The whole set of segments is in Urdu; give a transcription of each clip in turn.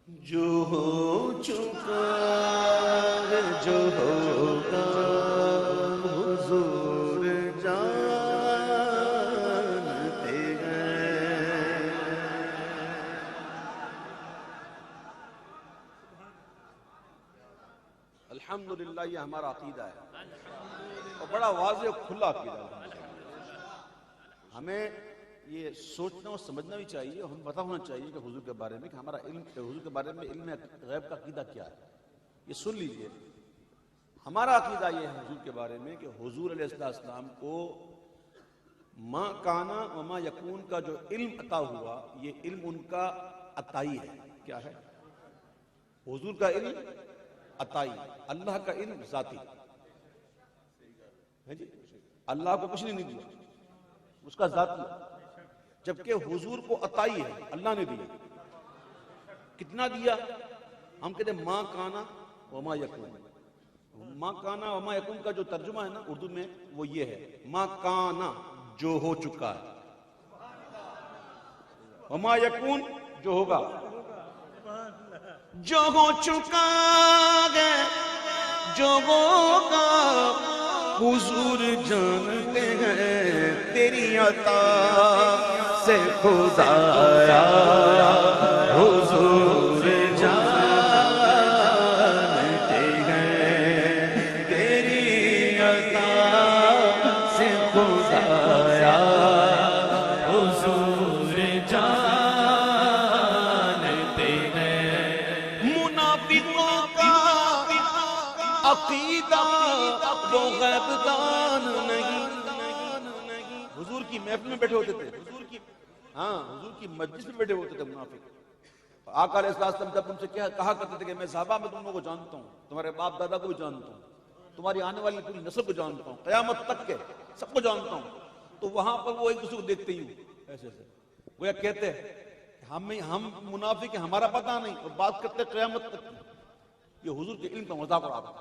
جو ہو چکا ہے جو ہوگا حضور جانتے ہیں۔ الحمدللہ یہ ہمارا عقیدہ ہے اور بڑا واضح اور کھلا عقیدہ ہے۔ ہمیں یہ سوچنا اور سمجھنا بھی چاہیے اور ہمیں پتہ ہونا چاہیے کہ حضور کے بارے میں کہ ہمارا علم حضور کے بارے میں علم غیب کا عقیدہ کیا ہے۔ یہ سن لیجئے، ہمارا عقیدہ یہ ہے حضور کے بارے میں کہ حضور علیہ السلام کو ما کانا و ما یکون کا جو علم عطا ہوا، یہ علم ان کا عطائی ہے۔ کیا ہے؟ حضور کا علم عطائی، اللہ کا علم ذاتی ہے جی۔ اللہ کو کچھ نہیں دیا، اس کا ذاتی ہے، جبکہ حضور کو عطائی ہے، اللہ نے دیا۔ کتنا دیا؟ ہم کہتے ہیں ما کانا وما یکون۔ ما کانا وما یکون کا جو ترجمہ ہے نا اردو میں وہ یہ ہے، ما کانا جو ہو چکا ہے، وما یکون جو ہوگا۔ جو ہو چکا ہے جو ہوگا حضور جانتے ہیں، تیری عطا سے خدایا حضور جانتے ہیں، تیری عطا سے خدایا حضور جانتے ہیں۔ منافقوں کا عقیدہ وہ غیب دان نہیں۔ حضور کی محفل میں بیٹھے ہوتے تھے، حضور کی مجلس میں بیٹھے ہوتے تھے منافق۔ آقا علیہ السلام جب تم سے کہا کرتے تھے کہ میں صحابہ میں تم لوگوں کو جانتا ہوں، تمہارے باپ دادا کو بھی جانتا ہوں، تمہاری آنے والی پوری نسل کو جانتا ہوں، قیامت تک کے سب کو جانتا ہوں، تو وہاں پر وہ ایک دوسرے کو دیکھتے ہی ہوں ایسے ایسے، وہ کہتے ہیں ہم منافق ہیں، ہمارا پتہ نہیں، اور بات کرتے قیامت تک کی۔ یہ حضور کے علم کا مذاق اڑا تھا۔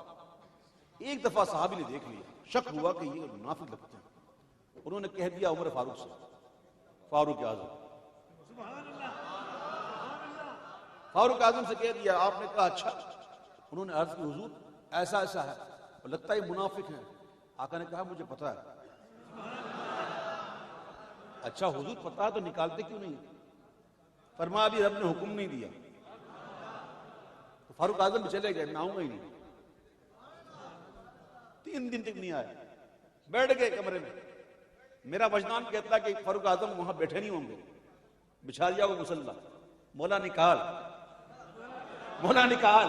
ایک دفعہ صحابی نے دیکھ لیا، شک ہوا کہ یہ منافق لگتے ہیں، انہوں نے کہہ دیا عمر فاروق سے، فاروق اعظم، فاروق اعظم سے کہہ دیا۔ آپ نے کہا اچھا؟ انہوں نے عرض کی حضور ایسا ایسا ہے اور لگتا ہے منافق ہیں۔ آقا نے کہا مجھے پتہ ہے۔ اچھا حضور پتہ ہے تو نکالتے کیوں نہیں؟ فرمایا ابھی رب نے حکم نہیں دیا۔ تو فاروق اعظم بھی چلے گئے، میں آؤں گا ہی نہیں۔ 3 دن تک نہیں آئے، بیٹھ گئے کمرے میں۔ میرا وجدان کہتا ہے کہ فاروق اعظم وہاں بیٹھے نہیں ہوں گے، بچھا دیا وہ مصلی، مولا نکال، مولا نکال،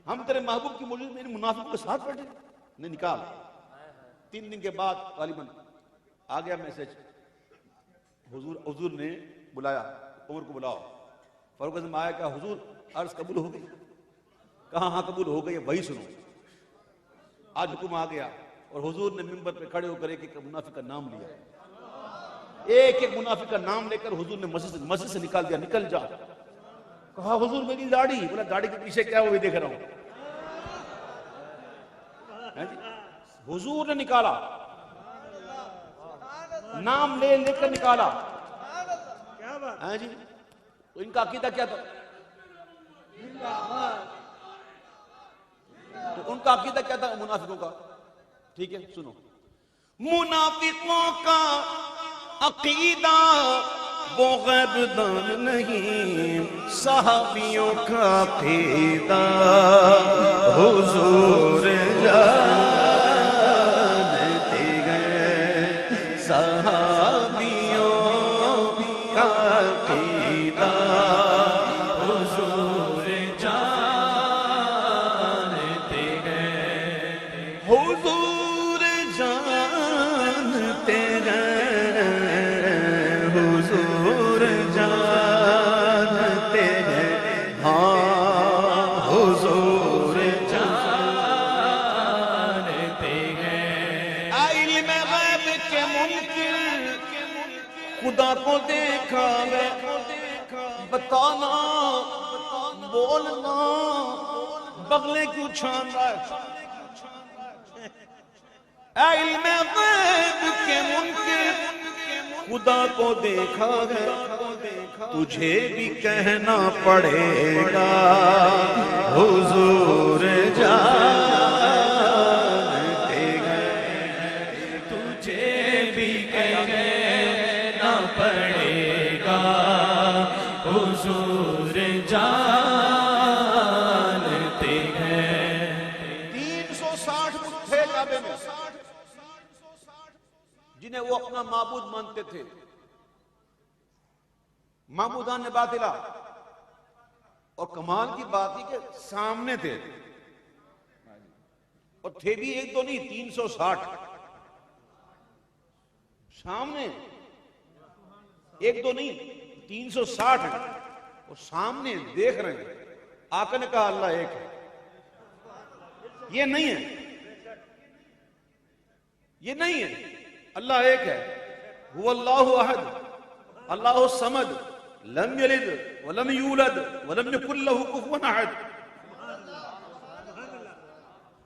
ہم تیرے محبوب کی موجود میں منافق کے ساتھ بیٹھے نہیں، نکال۔ 3 دن کے بعد غالباً آ گیا میسج، حضور نے بلایا، عمر کو بلاؤ۔ فاروق اعظم آیا کہ حضور عرض قبول ہو گئی؟ کہاں ہاں قبول ہو گئی، وہی سنو۔ آج حکم آ گیا اور حضور نے منبر پہ کھڑے ہو کر ایک ایک منافق کا نام لیا، ایک ایک منافق کا نام لے کر حضور نے مسجد سے نکال دیا، نکل جا۔ کہا حضور میری داڑھی، بولا داڑھی کے پیچھے کیا وہ دیکھ رہا ہوں۔ حضور نے نکالا، نام لے لے کر نکالا۔ جی تو ان کا عقیدہ کیا تھا؟ تو ان کا عقیدہ کیا تھا منافقوں کا؟ ٹھیک ہے سنو، منافقوں کا عقیدہ وہ غیب دان نہیں، صحابیوں کا عقیدہ حضور جانتے ہیں، صحابیوں کا عقیدہ حضور جانتے ہیں، حضور جانتے ہیں، حضور جانتے ہیں، ہاں حضور جانتے ہیں۔ علم غیب کے منکر خدا کو دیکھا ہے، بتانا بولنا بغلے کیوں چھان رہا ہے؟ علم غیب کے منکر خدا کو دیکھا ہے، تجھے بھی کہنا پڑے گا حضور جانتے ہیں، تجھے بھی کہنا پڑے گا حضور جانتے ہیں۔ 360 تھے کعبے میں جنہیں وہ اپنا معبود مانتے تھے، معبودان باطلہ، اور کمال کی بات ہی کہ سامنے تھے، اور تھے بھی ایک دو نہیں، 360 سامنے، ایک دو نہیں 360 ہیں، اور سامنے دیکھ رہے ہیں۔ آقا نے کہا اللہ ایک ہے، یہ نہیں ہے، یہ نہیں ہے، اللہ ایک ہے۔ هو اللہ احد اللہ الصمد لم یلد ولم یولد ولم یکن له کفوا احد۔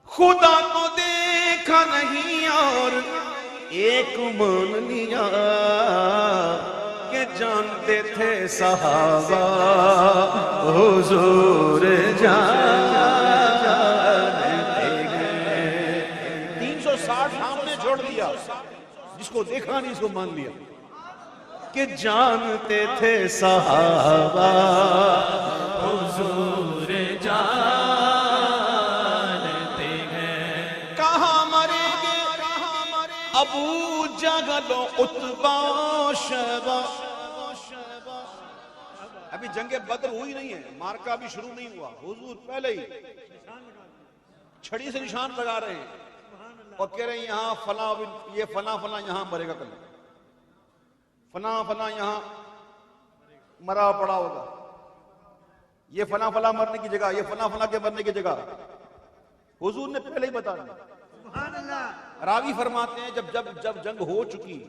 خدا کو دیکھا نہیں اور ایک مان لیا کہ جانتے تھے صحابہ حضور جانتے ہیں۔ 360 سامنے چھوڑ دیا، جس کو دیکھا نہیں اس کو مان لیا کہ جانتے تھے صحابہ حضور جانتے ہیں۔ کہاں مریں گے ابو جہل و عتبہ و شیبہ۔ ابھی جنگ بدر ہوئی نہیں ہے، مارکا ابھی شروع نہیں ہوا، حضور پہلے ہی چھڑی سے نشان لگا رہے ہیں اور کہہ رہے ہیں یہاں فلاں، یہ فلاں فلاں یہاں مرے گا، کل فلاں فلاں یہاں مرا پڑا ہوگا، یہ فلاں فلاں مرنے کی جگہ، یہ فلاں فلاں کے مرنے کی جگہ حضور نے پہلے ہی بتا دیا۔ راوی فرماتے ہیں جب جنگ ہو چکی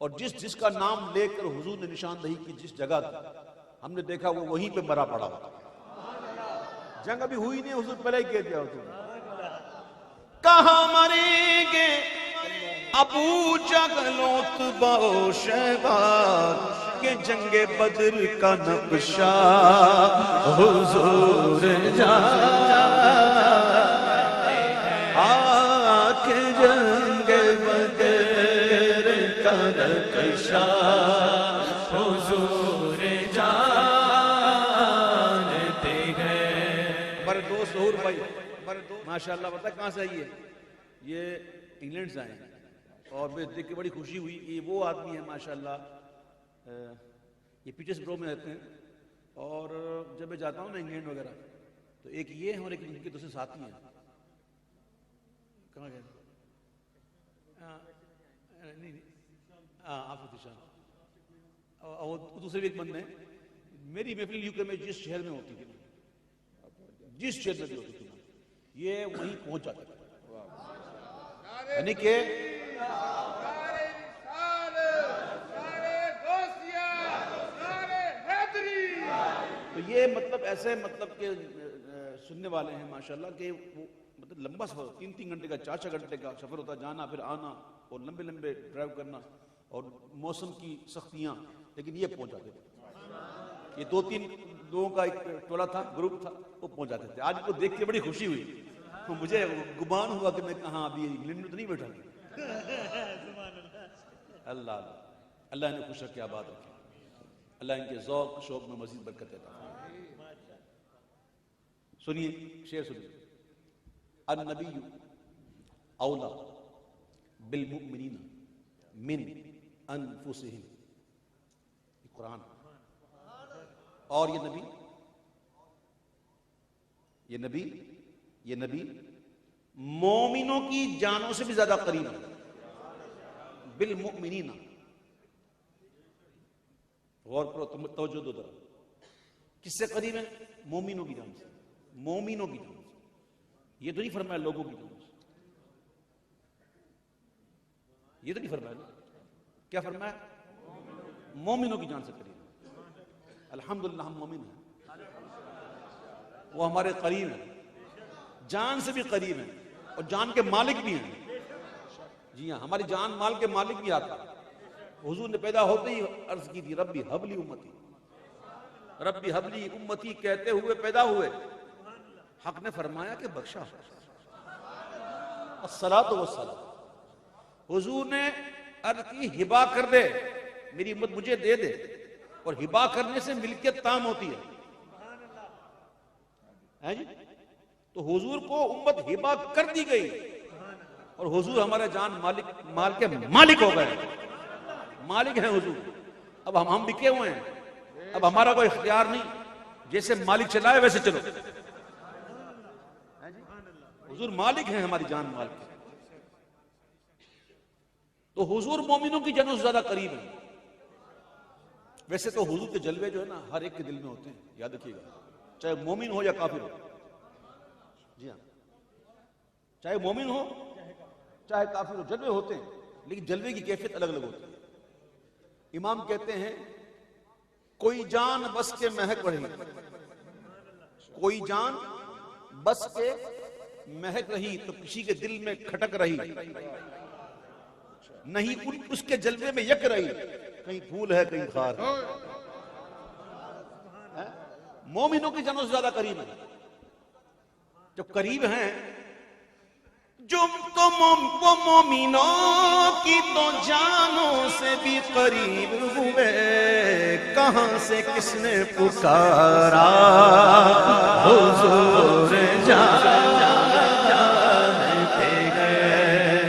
اور جس کا نام لے کر حضور نے نشاندہی کی جس جگہ تھی، ہم نے دیکھا وہ وہیں پہ مرا پڑا ہوتا۔ جنگ ابھی ہوئی نہیں، حضور پہلے ہی کہہ دیا حضور۔ کہاں مریں گے ابو جہل و عتبہ و شیبہ کہ جنگ بدر کا نقشہ حضور جانتے ہیں، کہ جنگ بدر کا نقشہ حضور جانتے ہیں۔ ہمارے دوست ظہور بھائی ماشاءاللہ پتہ کہاں سے آئی ہے؟ یہ انگلینڈ سے آئے ہیں، اور مجھے دیکھ کے بڑی خوشی ہوئی کہ یہ وہ آدمی ہے ماشاءاللہ، یہ پیٹرز برو میں رہتے ہیں، اور جب میں جاتا ہوں نا انگلینڈ وغیرہ تو ایک یہ ہیں اور ایک ان کے دوسرے ساتھی ہیں، کہاں گئے؟ نہیں آپ شان، اور دوسرے بھی ایک بندے ہیں۔ میری محفل یو کے میں جس شہر میں ہوتی تھی، جس شہر میں بھی ہوتی تھی، یہ وہیں پہنچ جاتا تھا، یعنی کہ تو یہ مطلب ایسے مطلب کہ سننے والے ہیں ماشاءاللہ کہ وہ مطلب لمبا سفر، 3 گھنٹے کا 4 گھنٹے کا سفر ہوتا، جانا پھر آنا اور لمبے لمبے ڈرائیو کرنا اور موسم کی سختیاں، لیکن یہ پہنچ جاتے تھے۔ یہ 2-3 لوگوں کا ایک ٹولہ تھا، گروپ تھا، وہ پہنچ جاتے تھے۔ آج کو دیکھ کے بڑی خوشی ہوئی، مجھے گمان ہوا کہ میں کہاں ابھی انگلینڈ میں تو نہیں بیٹھا۔ اللہ اللہ نے خوش رکھے، آباد رکھے، اللہ ان کے ذوق شوق میں مزید برکت عطا فرمائے۔ سنیے شعر سنیے، النبی اولا بالمؤمنین من انفسہم، یہ قرآن، اور یہ نبی مومنوں کی جانوں سے بھی زیادہ قریب ہے، بالمؤمنین، غور کرو، توجہ دو ذرا، کس سے قریب ہے؟ مومنوں کی جان سے، مومنوں کی جان سے، یہ تو نہیں فرمایا لوگوں کی جان سے، یہ تو نہیں فرمایا نا، کیا فرمایا؟ مومنوں کی جان سے قریب ہے۔ الحمدللہ ہم مومن ہیں، وہ ہمارے قریب ہیں، جان سے بھی قریب ہیں، اور جان کے مالک بھی ہیں۔ جی ہاں، ہماری جان مال کے مالک بھی آتا ہے، حضور نے پیدا ہوتے ہی عرض کی تھی ربی حبلی امتی، ربی حبلی امتی کہتے ہوئے پیدا ہوئے. حق نے فرمایا کہ بخشا. الصلاۃ والسلام. حضور نے عرض کی ہبا کر دے، میری امت مجھے دے دے. اور ہبا کرنے سے ملکیت تام ہوتی ہے جی. تو حضور کو امت ہبا کر دی گئی اور حضور ہمارے جان مال کے مالک ہو گئے. مالک ہیں حضور. اب ہم بکے ہوئے ہیں. اب ہمارا کوئی اختیار نہیں، جیسے مالک چلائے ویسے چلو. حضور مالک ہیں ہماری جان مال کے. تو حضور مومنوں کی جنوں سے زیادہ قریب ہیں. ویسے تو حضور کے جلوے جو ہے نا ہر ایک کے دل میں ہوتے ہیں، یاد رکھیے گا، چاہے مومن ہو یا کافر ہو. جی ہاں، چاہے مومن ہو چاہے کافر ہو، جلوے ہوتے ہیں، لیکن جلوے کی کیفیت الگ الگ ہوتی ہے. امام کہتے ہیں کوئی جان بس کے مہک رہی، کوئی جان بس کے مہک رہی تو کسی کے دل میں کھٹک رہی نہیں، اس کے جلوے میں یک رہی. کہیں پھول ہے کہیں خار ہے. مومنوں کی جانوں سے زیادہ قریب ہیں. جو قریب ہیں جو تو وہ مومنوں کی تو جانوں سے بھی قریب ہوئے. کہاں سے کس نے پکارا حضور جانتے ہیں،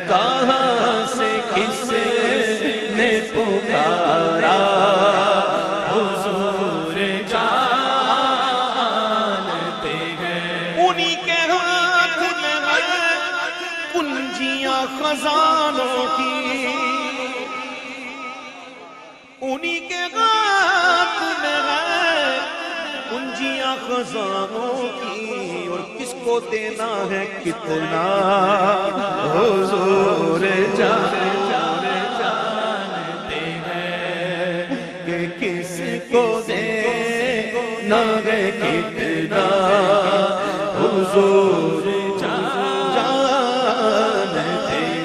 کہاں سے کس نے پکارا حضور جانتے ہیں. انہی کے ہاتھ میں ہے کنجیاں خزانوں کی، انہی کے ہاتھ میں ہے کنجیاں خزانوں کی. اور کس کو دینا ہے کتنا حضور جانتے ہیں، کہ کس کو دینا ہے کتنا حضور جانتے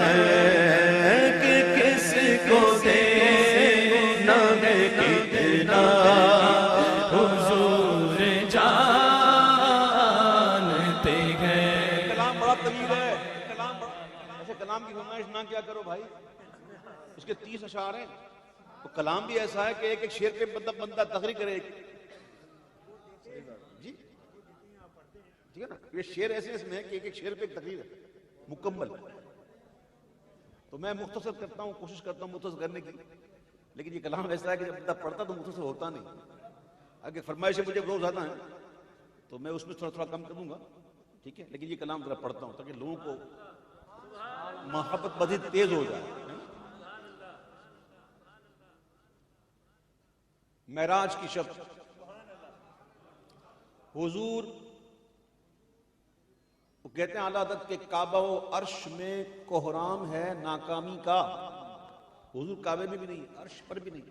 ہیں، کہ کس کو دینا ہے کتنا حضور جانتے ہیں. کلام بڑا طویل ہے، کلام بڑا ایسے کلام کی فرمائش نہ کیا کرو بھائی. اس کے 30 اشعار ہیں. تو کلام بھی ایسا ہے کہ ایک ایک شعر پہ بندہ تقریر کرے. جی ٹھیک ہے نا. یہ شعر ایسے اس میں ہے کہ ایک ایک شعر پہ ایک تقریر ہے مکمل. تو میں مختصر کرتا ہوں، کوشش کرتا ہوں مختصر کرنے کی، لیکن یہ کلام ایسا ہے کہ جب بندہ پڑھتا تو مختصر ہوتا نہیں. اگر فرمائشیں مجھے روز آتا ہے تو میں اس میں تھوڑا تھوڑا کم کر دوں گا، ٹھیک ہے. لیکن یہ کلام ذرا پڑھتا ہوں تاکہ لوگوں کو محبت مزید تیز ہو جائے. معراج کی شب حضور وہ کہتے ہیں اعلیٰ حضرت کے کعبہ و عرش میں کوہرام ہے ناکامی کا. حضور کعبے میں بھی نہیں، عرش پر بھی نہیں.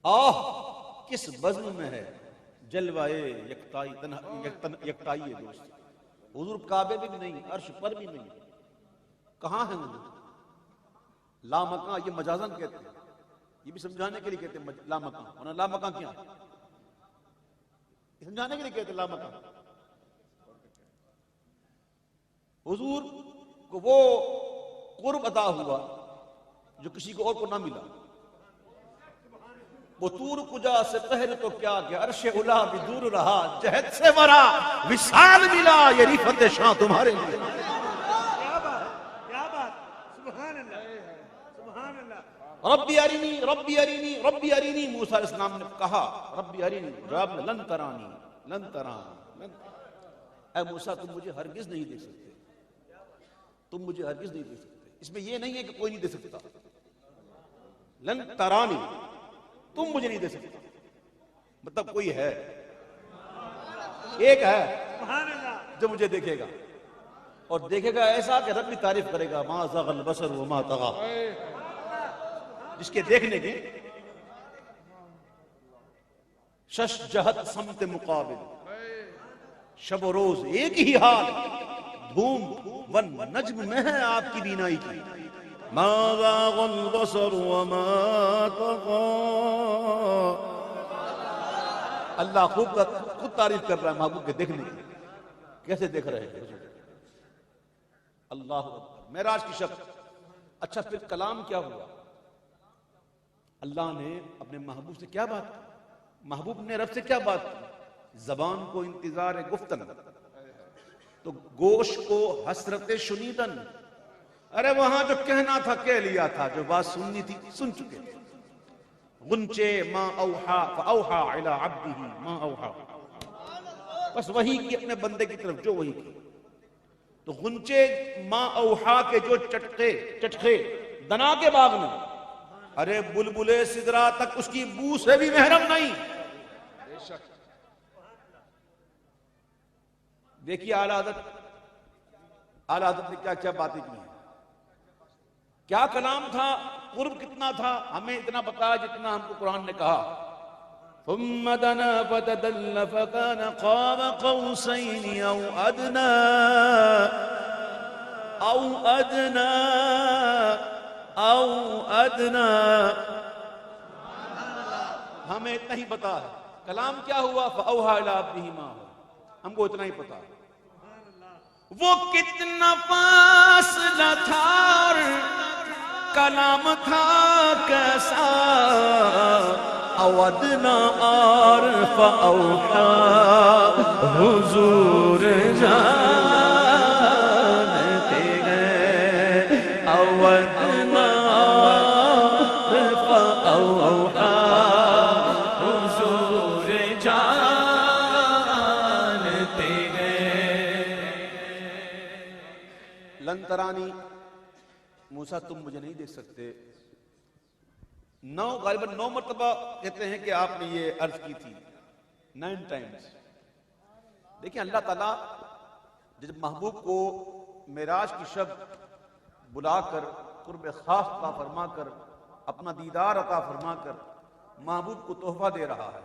آہ کس بزم میں ہے جلوائے یکتائی دوست. حضور کعبے میں بھی نہیں، عرش پر بھی نہیں. کہاں ہیں حضور؟ لامکاں. یہ مجازن کہتے ہیں، یہ بھی سمجھانے کے لیے کہتے ہیں لامکاں. ورنہ لامکاں کیا سمجھانے کے لیے کہتے ہیں لامکاں. حضور کو وہ قرب عطا ہوا جو کسی کو اور کو نہ ملا. وہ طور کجا سے پہر تو کیا کہ عرش اولا بھی دور رہا، جہد سے ورا وصال ملا، یہ رفعت شاہ تمہارے لیے. ربی ارینی ربی ارینی ربی ارینی. موسیٰ علیہ السلام نے کہا ربی ارینی، جواب میں لن ترانی لن ترانی. اے موسیٰ تم مجھے ہرگز نہیں دیکھ سکتے، تم مجھے ہرگز نہیں دیکھ سکتے. اس میں یہ نہیں ہے کہ کوئی نہیں دے سکتا. لن ترانی، تم مجھے نہیں دے سکتا، مطلب کوئی ہے، ایک ہے جو مجھے دیکھے گا، اور دیکھے گا ایسا کہ رب بھی تعریف کرے گا ما زاغ البصر وما طغى. جس کے دیکھنے کی شش جہت سمت مقابل، شب و روز ایک ہی حال، دھوم ون نجم میں ہے آپ کی بینائی کی. ما زاغ البصر وما طغى. اللہ خود تعریف کر رہا ہے محبوب کے دیکھنے کی. کیسے دیکھ رہے ہیں اللہ اکبر. معراج کی شب. اچھا پھر کلام کیا ہوا؟ اللہ نے اپنے محبوب سے کیا بات کی؟ محبوب نے رب سے کیا بات کی؟ زبان کو انتظار گفتن، تو گوش کو حسرت شنیدن. ارے وہاں جو کہنا تھا کہہ لیا تھا، جو بات سننی تھی سن چکے تھے. غنچے ما اوحا فاوحا الی عبدہ ما اوحا. بس وہی کی اپنے بندے کی طرف جو وہی کی. تو غنچے ما اوحا کے جو چٹخے دنا کے باغ میں، ارے بلبلے سدرا تک اس کی بو سے بھی محرم نہیں. دیکھیے اعلیٰ حضرت نے کیا کیا باتیں کی ہیں. کیا کلام تھا، قرب کتنا تھا. ہمیں اتنا بتایا جتنا ہم کو قرآن نے کہا. ثم دنا فتدل فكان قاب قوسين او ادنى. ہمیں اتنا ہی پتا ہے. کلام کیا ہوا؟ فاوحى الى عبده ما هو. ہم کو اتنا ہی پتا. وہ کتنا فاصلہ تھا، کلام تھا کیسا. اودنا اور فاوحا حضور جانتے ہیں. اودنا اور فاوحا حضور جانتے ہیں. لن ترانی، موسیٰ تم مجھے نہیں دیکھ سکتے. غالباً 9 مرتبہ کہتے ہیں کہ آپ نے یہ عرض کی تھی. 9 times. دیکھیں اللہ تعالیٰ جب محبوب کو معراج کی شب بلا کر قرب خاص عطا فرما کر اپنا دیدار عطا فرما کر محبوب کو تحفہ دے رہا ہے.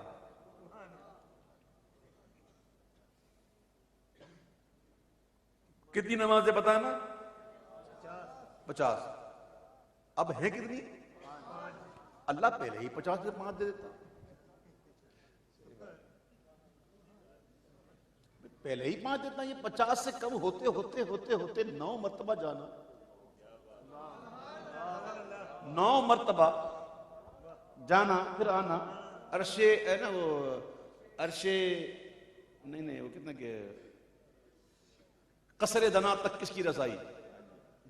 کتنی نمازیں بتانا؟ 50. اب ہے کتنی؟ اللہ پہلے ہی 50 سے 5 دے دیتا. پہلے ہی 5 دیتا. یہ 50 سے کم ہوتے ہوتے ہوتے ہوتے 9 مرتبہ جانا. 9 مرتبہ جانا پھر آنا. عرشے ہے نا وہ عرشے نہیں وہ کتنا کہ قصر دنا تک کس کی رسائی؟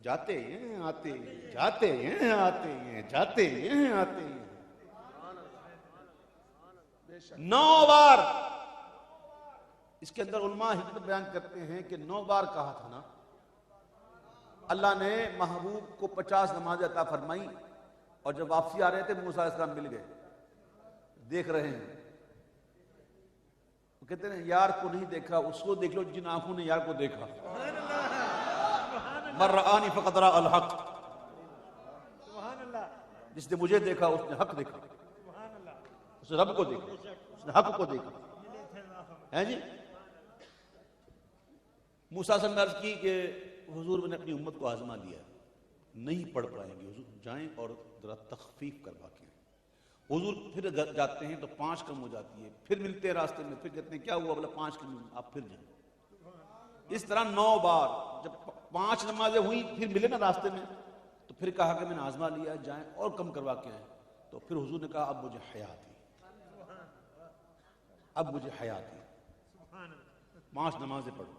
جاتے ہیں آتے ہیں جاتے ہیں آتے ہیں جاتے ہیں آتے ہیں. 9 بار. اس کے اندر علماء حکمت بیان کرتے ہیں کہ 9 بار کہا تھا نا. اللہ نے محبوب کو 50 نمازیں عطا فرمائی اور جب واپسی آ رہے تھے موسیٰ علیہ السلام مل گئے. دیکھ رہے ہیں. وہ کہتے ہیں یار کو نہیں دیکھا اس کو دیکھ لو جن آنکھوں نے یار کو دیکھا. من رآنی فقد رأى الحق. جس نے مجھے دیکھا اس نے حق دیکھا. اس نے رب کو دیکھا, اس نے حق کو دیکھا. ہے جی. موسیٰ سے عرض کی کہ حضور میں نے اپنی امت کو آزما لیا, نہیں پڑھ پائیں گے, حضور جائیں اور ذرا تخفیف کروا کے. حضور پھر جاتے ہیں تو 5 کم ہو جاتی ہے, پھر ملتے ہیں راستے میں, پھر کہتے ہیں کیا ہوا, بولا 5 کم, آپ پھر جائیں. اس طرح 9 بار. جب 5 نمازیں ہوئی پھر ملے نا راستے میں, تو پھر کہا کہ میں نے آزما لیا, جائیں اور کم کروا کے آئیں. تو پھر حضور نے کہا اب مجھے حیا تھی, اب مجھے حیا تھی, 5 نمازیں پڑھو.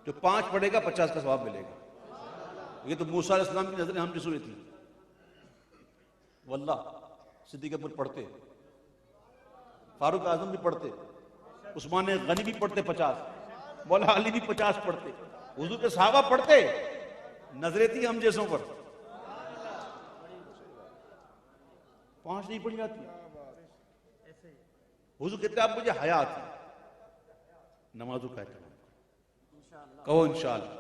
جو 5 پڑھے گا 50 کا ثواب ملے گا. یہ تو موسیٰ علیہ السلام کی نظریں ہم جیسے ہوئی تھی. واللہ صدیق اکبر پڑھتے, فاروق اعظم بھی پڑھتے, عثمان غنی بھی پڑھتے 50, مولا علی بھی 50 پڑھتے, حضور کے صحابہ پڑھتے. نظریں تھی ہم جیسوں پر, 5 نہیں پڑھی جاتی. حضور کہتے اب مجھے حیا تھی. نمازوں کا اہتمام کہو انشاءاللہ.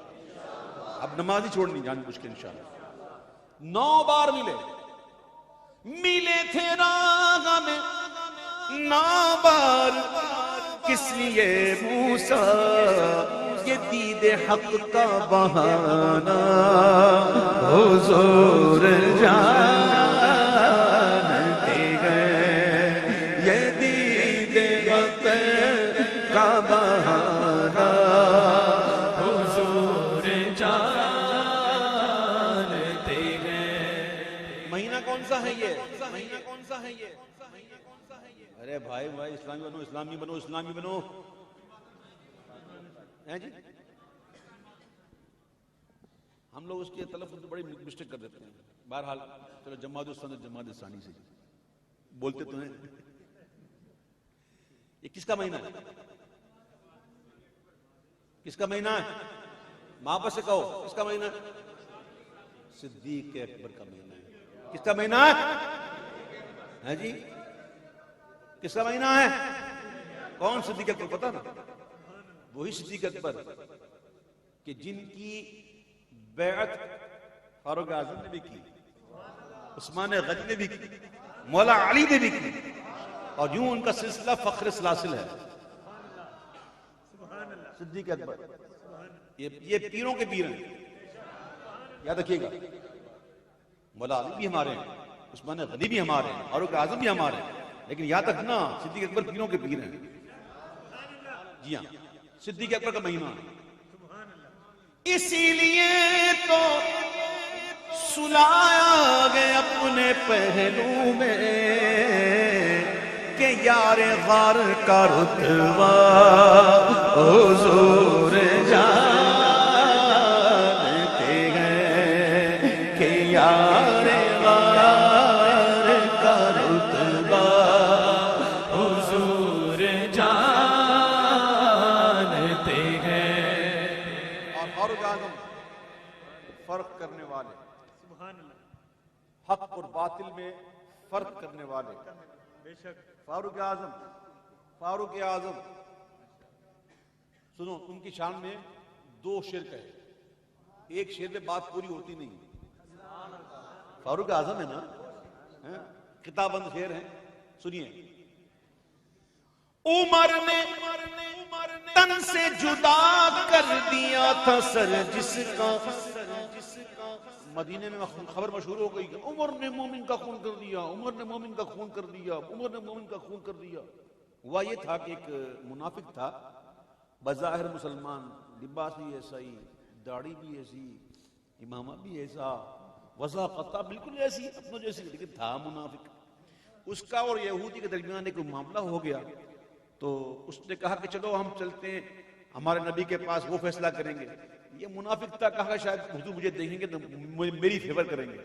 اب نماز ہی چھوڑنی جان بوجھ کے انشاءاللہ. 9 بار ملے تھے راہ میں 9 بار. کس لیے موسیٰ یہ دید حق کا بہانہ حضور جانتے ہیں، یہ دید حق کا بہانہ حضور جانتے ہیں۔ مہینہ کون سا ہے یہ؟ مہینہ کون سا ہے یہ؟ ارے بھائی اسلامی بنو، اسلامی بنو، اسلامی بنو، ہیں جی؟ ہم لوگ اس کے تلفظ بڑی مسٹیک کر دیتے ہیں۔ بہرحال چلو جماعت السنت جماعت ثانی سے بولتے تو ہیں۔ یہ کس کا مہینہ ہے؟ کس کا مہینہ ہے؟ محبت سے کہو، کس کا مہینہ ہے؟ صدیق اکبر کا مہینہ ہے۔ کس کا مہینہ ہے جی؟ کس کا مہینہ ہے؟ کون صدیق اکبر پتا نا؟ وہی صدیق اکبر کہ جن کی بیعت فاروق اعظم نے بھی کی، عثمان غنی نے بھی کی، مولا علی نے بھی کی، اور یوں ان کا سلسلہ فخر سلاسل ہے۔ صدیق اکبر یہ پیروں کے پیر ہیں، یاد رکھیے گا۔ مولا علی بھی ہمارے ہیں، عثمان غنی بھی ہمارے ہیں، فاروق اعظم بھی ہمارے ہیں، لیکن یاد رکھنا صدیق اکبر پیروں کے پیر ہیں۔ جی ہاں، صدیق اکبر کا مہینہ ہے، اسی لیے تو سلایا گئے اپنے پہلو میں کہ یار غار کا رتبہ حضور جانتے ہیں، کہ یار غار کا رتبہ حضور جانتے ہیں۔ اور فاروق اعظم فرق کرنے والے، حق اور باطل میں فرق کرنے والے، فاروق اعظم سنو، ان کی شان میں دو شعر ہے، ایک شعر میں بات پوری ہوتی نہیں۔ فاروق اعظم ہے نا، کتاب بند شعر ہیں، سنیے۔ عمر نے تن سے جدا کر دیا تھا سر جس کا، مدینے میں خبر مشہور ہو گئی کہ عمر نے مومن کا خون کر دیا، عمر نے مومن کا خون کر دیا، عمر نے مومن کا خون کر دیا۔ ہوا یہ تھا کہ ایک منافق تھا، بظاہر مسلمان، لباس بھی ایسا ہی، داڑھی بھی ایسی، امامہ بھی ایسا، وضاقتہ بالکل ایسی اپنوں جیسی، لیکن تھا منافق۔ اس کا اور یہودی کے درمیان ایک معاملہ ہو گیا، تو اس نے کہا کہ چلو ہم چلتے ہیں ہمارے نبی کے پاس، وہ فیصلہ کریں گے۔ یہ منافق تھا، کہا شاید حضور مجھے دیکھیں گے تو میری فیور کریں گے،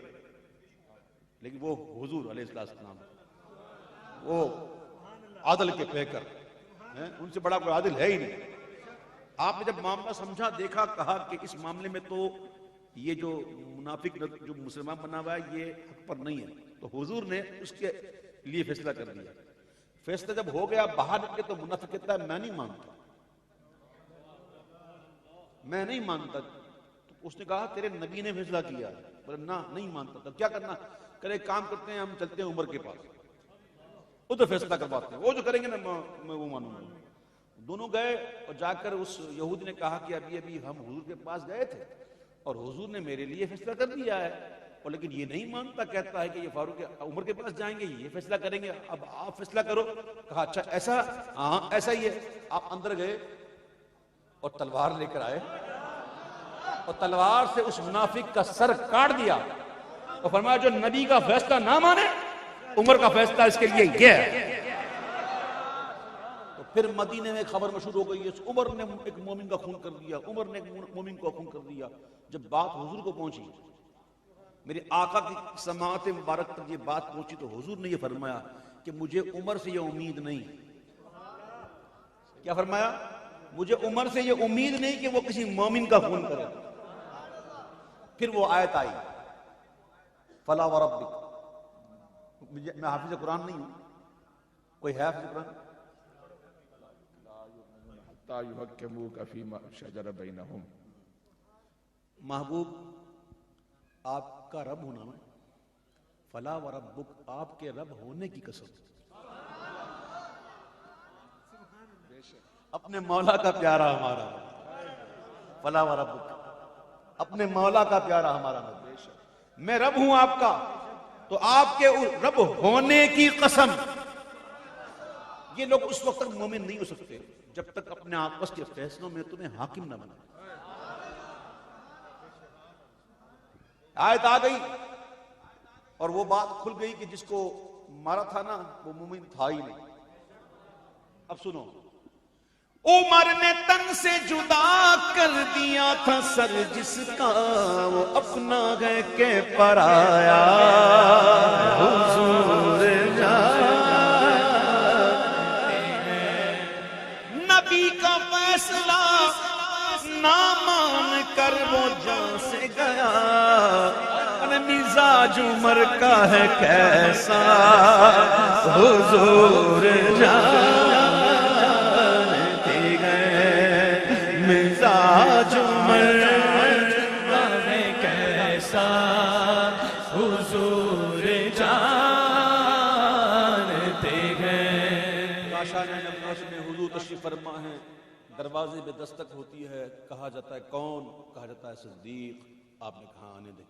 لیکن وہ حضور علیہ السلام وہ عادل کے پیکر ہیں، ان سے بڑا کوئی عادل ہے ہی نہیں۔ آپ نے جب معاملہ سمجھا، دیکھا، کہا کہ اس معاملے میں تو یہ جو منافق جو مسلمان بنا ہوا ہے یہ حق پر نہیں ہے، تو حضور نے اس کے لیے فیصلہ کر دیا۔ فیصلہ جب ہو گیا، باہر نکلے تو منافق کہتا ہے میں نہیں مانتا، میں نہیں مانتا۔ تو اس نے کہا تیرے نبی نے فیصلہ کیا، بولے نہ نہیں مانتا، تو کیا کرنا؟ کرے کام کرتے ہیں، ہم چلتے ہیں عمر کے پاس، وہ تو فیصلہ کرواتے ہیں، وہ جو کریں گے نا میں وہ مانوں گا۔ دونوں گئے اور جا کر اس یہودی نے کہا کہ ابھی ہم حضور کے پاس گئے تھے اور حضور نے میرے لیے فیصلہ کر دیا ہے، اور لیکن یہ نہیں مانتا، کہتا ہے کہ یہ فاروق عمر کے پاس جائیں گے، یہ فیصلہ کریں گے، اب آپ فیصلہ کرو۔ کہا اچھا ایسا، ہاں ایسا ہی ہے۔ آپ اندر گئے اور تلوار لے کر آئے اور تلوار سے اس منافق کا سر کاٹ دیا اور فرمایا جو نبی کا فیصلہ نہ مانے، عمر کا فیصلہ اس کے لیے یہ ہے۔ تو پھر مدینے میں خبر مشہور ہو گئی، عمر نے ایک مومن کا خون کر دیا، عمر نے ایک مومن کا خون کر دیا۔ جب بات حضور کو پہنچی، میرے آقا کی سماعت مبارک تک یہ بات پہنچی، تو حضور نے یہ فرمایا کہ مجھے عمر سے یہ امید نہیں۔ کیا فرمایا؟ مجھے عمر سے یہ امید نہیں کہ وہ کسی مومن کا خون کرے۔ پھر وہ آیت آئی، فلا وربک، میں حافظ قرآن نہیں ہوں، کوئی ہے حافظ قرآن؟ حتی یحکموک فیما شجر بینہم۔ محبوب آپ کا رب ہونا ہے، فلا وربک، آپ کے رب ہونے کی قسم، اپنے مولا کا پیارا ہمارا، فلا وربک، اپنے مولا کا پیارا ہمارا نبی، میں رب ہوں آپ کا، تو آپ کے رب ہونے کی قسم۔ یہ لوگ اس وقت تک مومن نہیں ہو سکتے جب تک اپنے آپس کے فیصلوں میں تمہیں حاکم نہ بنا۔ آیت آ گئی اور وہ بات کھل گئی کہ جس کو مارا تھا نا وہ مومن تھا ہی نہیں۔ اب سنو، عمر نے تن سے جدا کر دیا تھا سر جس کا، وہ اپنا ہے کہ پرایا، حضور نبی کا فیصلہ نہ مان کر وہ جان سے گیا، مزاج عمر کا ہے کیسا، حضور جانتے گئے مزاج عمر کا ہے کیسا، حضور جانتے گئے۔ بادشاہ نے حضور تشریف فرما ہے، دروازے پہ دستک ہوتی ہے، کہا جاتا ہے کون؟ کہا جاتا ہے صدیق۔ آپ نے کہا آنے دیں۔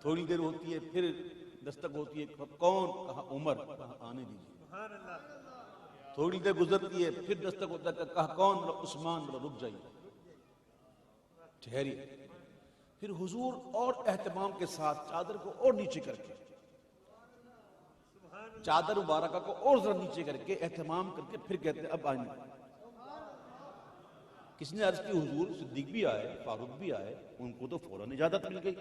تھوڑی دیر ہوتی ہے، پھر دستک ہوتی ہے، کون؟ کہا عمر۔ کہا آنے دیجیے۔ تھوڑی دیر گزرتی ہے، پھر دستک ہوتا ہے، کہا کون؟ عثمان۔ رک جائیے، ٹھہریے۔ پھر حضور اور اہتمام کے ساتھ چادر کو اور نیچے کر کے، چادر مبارکہ کو اور ذرا نیچے کر کے اہتمام کر کے پھر کہتے ہیں اب آئیں۔ کس نے عرض کی حضور صدیق بھی آئے، فاروق بھی آئے، ان کو تو فوراً اجازت مل گئی،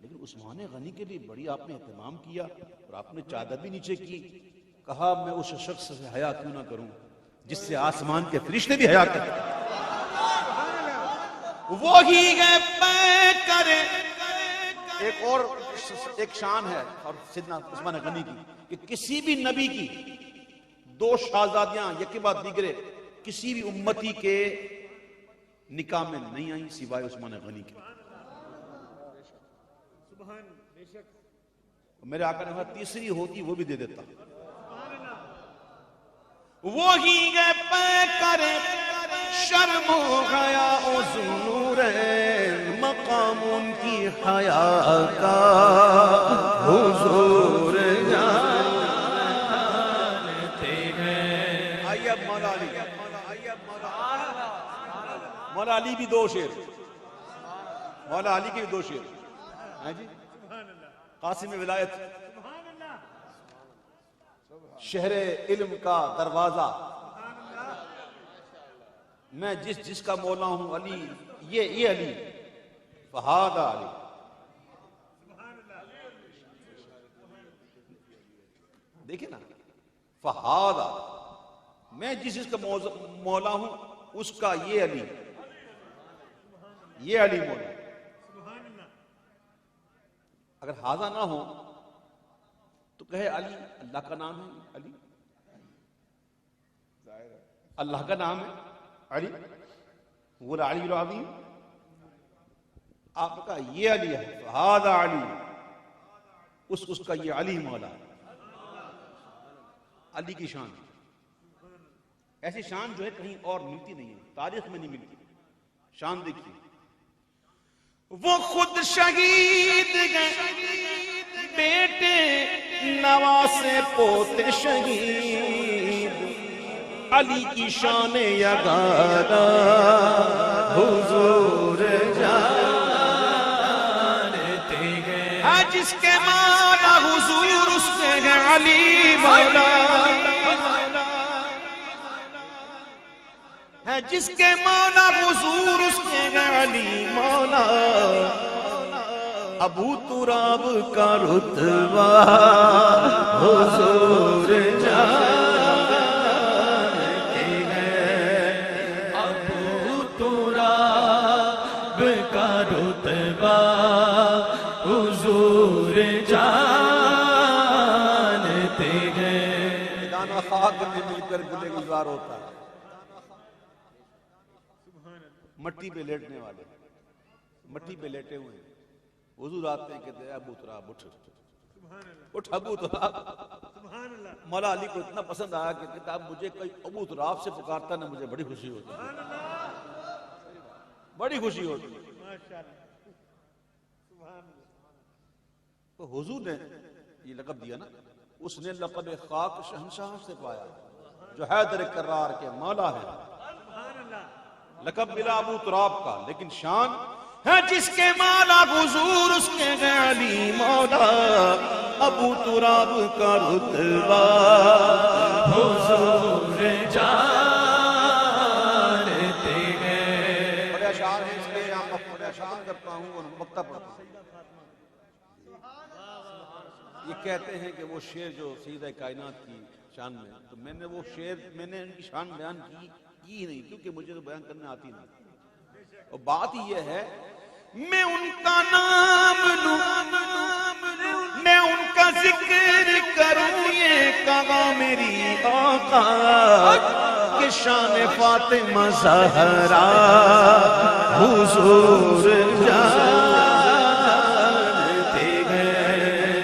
لیکن عثمان غنی کے لیے بڑی آپ نے اہتمام کیا اور آپ نے چادر بھی نیچے کی۔ کہا میں اس شخص سے حیا کیوں نہ کروں جس سے آسمان کے فرشتے بھی حیا کرتے، وہی ہے پے کرے۔ ایک شان ہے اور سیدنا عثمان غنی کی کہ کسی بھی نبی کی دو شہزادیاں یکے بعد دیگرے کسی بھی امتی کے نکاح میں نہیں آئیں سوائے عثمان غنی کے۔ میرے آقا نے کہا تیسری ہوتی وہ بھی دے دیتا۔ وہی گئے پے کرے شرم و حیا و ذنور، مقام ان کی حیا کا، حضور جانتے ہیں۔ آئیے اب مولا علی، مولا علی بھی دو شعر، مولا علی کے بھی دو شعر ہیں جی۔ قاسم ولایت، شہر علم کا دروازہ، میں جس کا مولا ہوں علی، یہ علی، فہذا علی۔ دیکھیں نا، فہذا، میں جس کا مولا ہوں اس کا یہ علی، یہ علی مولا۔ اگر ہاضا نہ ہو تو کہے علی، اللہ کا نام ہے علی، اللہ کا نام ہے علی، وہ علی العظیم۔ آپ نے کہا یہ علی ہے، ہاضا علی، اس کا یہ علی مولا۔ علی کی شان، ایسی شان جو ہے کہیں اور ملتی نہیں ہے، تاریخ میں نہیں ملتی۔ شان دیکھیے، وہ خود شہید گئے، بیٹے نواسے پوتے شہید، علی کی شان یگانا، حضور جانتے ہیں۔ جس کے مولا حضور اس کے ہے علی مولا، ہے جس کے مولا حضور اس کے ہے علی مولا۔ ابو تراب کا رتبہ حضور جانتے ہیں، ابو تراب کا رتبہ حضور جانتے ہیں۔ دانا خاک میں مل کر گلے گلزار ہوتا ہے، مٹی پہ لیٹنے والے، مٹی پہ لیٹے ہوئے ہیں، حضور آتے ہیں کہتے ہیں ابو تراب اٹھ اٹھ ابو تراب۔ مولا علی کو اتنا پسند آیا کہ کہتا اب مجھے کوئی ابو تراب سے پکارتا نہ مجھے بڑی خوشی ہوتی ہے۔ بڑی خوشی ہوتی ہے. تو حضور نے یہ لقب دیا نا، اس نے لقب خاک شہنشاہ سے پایا جو حیدر کرار کے مولا ہے. لقب ملا ابو تراب کا، لیکن شان ہے جس کے مولا حضور، اس کے علی مولا ابو تراب کا رتبہ. حضور جانتے ہیں. بڑے اشعار ہیں اس لیے یہاں پر بڑے اشعار کرتا ہوں اور مکتب پڑھتا ہوں. یہ کہتے ہیں کہ وہ شعر جو سیدہ کائنات کی شان میں، تو میں نے وہ شعر میں نے ان کی شان بیان کی نہیں، کیونکہ مجھے تو بیان کرنے آتی نہیں. اور بات یہ ہے میں ان کا نام لوں، میں ان کا ذکر کروں، یہ کہا میری آقا کہ شان فاطمہ زہرا حضور جانتے ہیں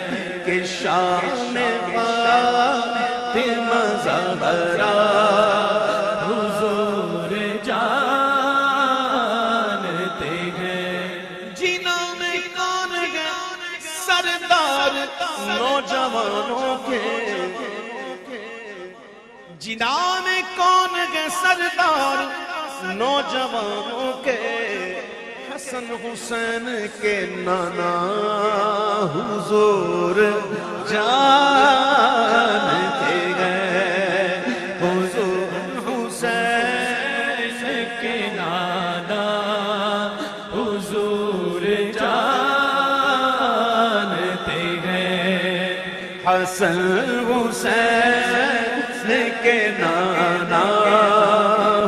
کہ شان فاطمہ زہرا حضور جانتے ہیں. جینا میں کون ہے سردار نوجوانوں کے، جینا میں کون ہے سردار نوجوانوں کے، حسن حسین کے نانا حضور جانتے ہیں. حضور حسین کے نانا حضور جانتے ہیں. حسن حسین کے نانا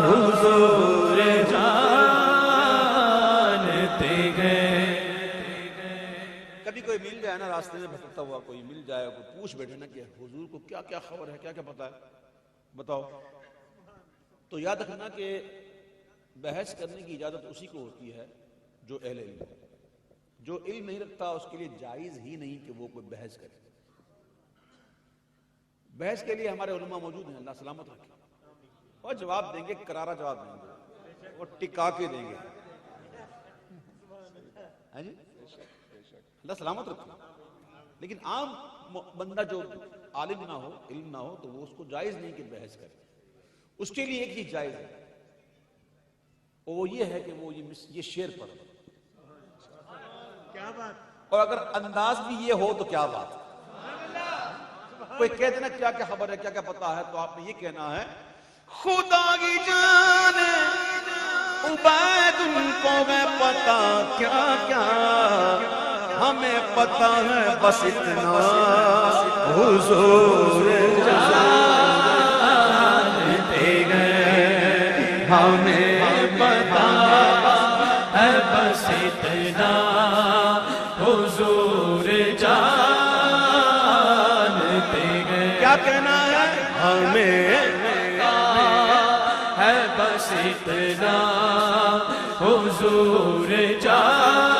حضور جانتے ہیں. کبھی کوئی مل جائے نا راستے میں بھٹکتا ہوا، کوئی مل جائے، کوئی پوچھ بیٹھے نا کہ حضور کو کیا کیا خبر ہے، کیا کیا پتا ہے، بتاؤ، تو یاد رکھنا کہ بحث کرنے کی اجازت اسی کو ہوتی ہے جو اہل علم ہے. جو علم نہیں رکھتا اس کے لیے جائز ہی نہیں کہ وہ کوئی بحث کرے. بحث کے لیے ہمارے علماء موجود ہیں، اللہ سلامت رکھے، اور جواب دیں گے، کرارا جواب دیں گے اور ٹکا کے دیں گے. ہاں جی، اللہ سلامت رکھے. لیکن عام بندہ جو عالم نہ ہو، علم نہ ہو، تو وہ اس کو جائز نہیں کہ بحث کرے. اس کے لیے ایک چیز جائز ہے، اور وہ یہ ہے کہ وہ یہ شعر پڑھے. کیا بات. اور اگر انداز بھی یہ ہو تو کیا بات. کوئی کہہ دینا کیا کیا خبر ہے، کیا کیا پتا ہے، تو آپ نے یہ کہنا ہے خدا کی جان عبید ان کو میں پتا کیا کیا، ہمیں پتا ہے بس اتنا حضور جانتے ہیں. ہمیں پتا ہے بس اتنا حضور جانتے ہیں. کیا کہنا ہے، ہمیں ہے بس اتنا حضور جانتے